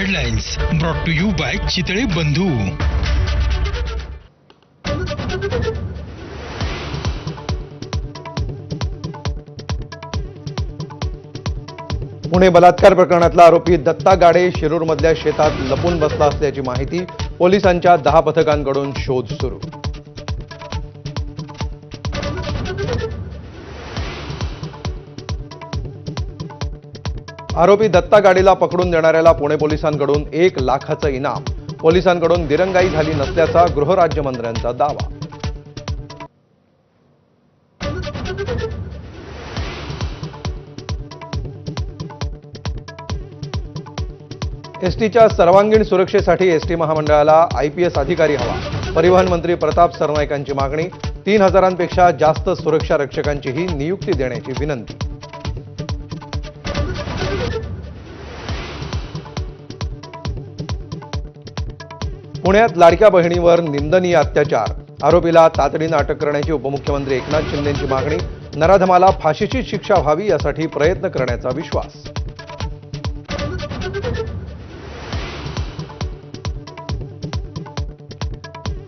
Headlines brought to you by Chitale Bandhu. Pune बलात्कार प्रकरणातला आरोपी दत्ता गाडे शिरूरमधल्या शेतात लपून बसला असल्याची माहिती. पोलिसांच्या 10 पथकांकडून शोध सुरू. आरोपी दत्ता गाडीला पकडून देणाऱ्याला पुणे पोलिसांकडून 1 लाखाचं इनाम. पोलिसांकडून दिरंगाई झाली नसल्याचा गृहराज्यमंत्र्यांचा दावा. एसटीच्या सर्वांगीण सुरक्षेसाठी एसटी महामंडळाला IPS अधिकारी हवा. परिवहन मंत्री प्रताप सरनाईकांची मागणी. 3000पेक्षा जास्त सुरक्षा रक्षकांचीही नियुक्ती देण्याची विनंती. पुण्यात लाडक्या बहिणीवर निंदनीय अत्याचार. आरोपीला तातडीनं अटक करण्याची उपमुख्यमंत्री एकनाथ शिंदेंची मागणी. नराधमाला फाशीची शिक्षा व्हावी यासाठी प्रयत्न करण्याचा विश्वास.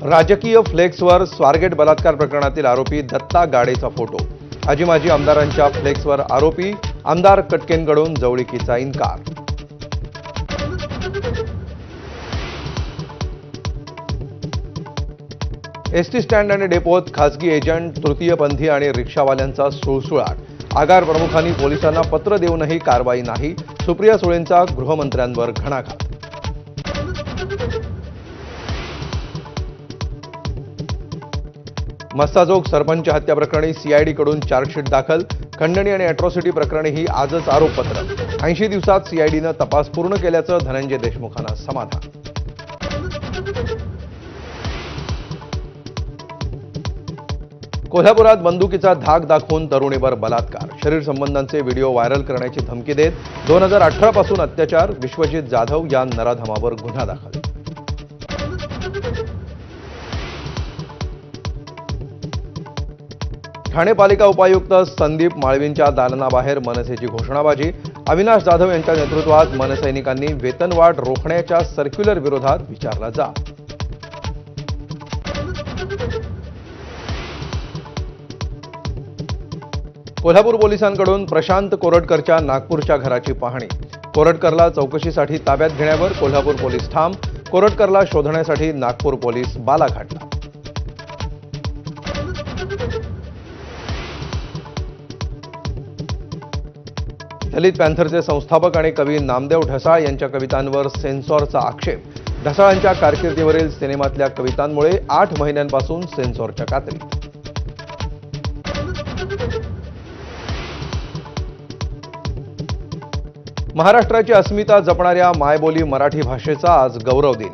राजकीय फ्लेक्सवर स्वारगेट बलात्कार प्रकरणातील आरोपी दत्ता गाडेचा फोटो. आजी माजी आमदारांच्या फ्लेक्सवर आरोपी. आमदार कटकेंकडून जवळीकीचा इन्कार. एसटी स्टँड आणि डेपोत खासगी एजंट, तृतीयपंथी आणि रिक्षावाल्यांचा सुळसुळाट. आगार प्रमुखांनी पोलिसांना पत्र देऊनही कारवाई नाही. सुप्रिया सुळेंचा गृहमंत्र्यांवर घणाघात. मस्साजोग सरपंच हत्या प्रकरणी CIDकडून चार्जशीट दाखल. खंडणी आणि अॅट्रॉसिटी प्रकरणीही आजच आरोपपत्र. 80 दिवसात CIDनं तपास पूर्ण केल्याचं धनंजय देशमुखांना समाधान. कोल्हापुरात बंदुकीचा धाक दाखवून तरुणीवर बलात्कार. शरीर संबंधांचे व्हिडिओ व्हायरल करण्याची धमकी देत 2018 पासून अत्याचार. विश्वजित जाधव या नराधमावर गुन्हा दाखल. ठाणे पालिका उपायुक्त संदीप माळवींच्या दालनाबाहेर मनसेची घोषणाबाजी. अविनाश जाधव यांच्या नेतृत्वात मनसैनिकांनी वेतनवाढ रोखण्याच्या सर्क्युलर विरोधात विचारला जाब. कोल्हापूर पोलिसांकडून प्रशांत कोरटकरच्या नागपूरच्या घराची पाहणी. कोरटकरला चौकशीसाठी ताब्यात घेण्यावर कोल्हापूर पोलीस ठाम. कोरटकरला शोधण्यासाठी नागपूर पोलीस बालाघाटला. दलित पॅन्थरचे संस्थापक आणि कवी नामदेव ढसाळ यांच्या कवितांवर सेन्सॉरचा आक्षेप. ढसाळांच्या कारकिर्दीवरील सिनेमातल्या कवितांमुळे 8 महिन्यांपासून सेन्सॉरच्या कात्रीत. महाराष्ट्राची अस्मिता जपणाऱ्या मायबोली मराठी भाषेचा आज गौरव दिन.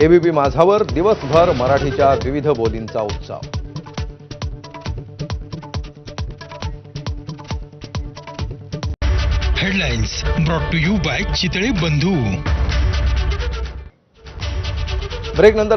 ABP माझावर दिवसभर मराठीच्या विविध बोलींचा उत्सव. Headlines brought to you by Chitale Bandhu. ब्रेकनंतर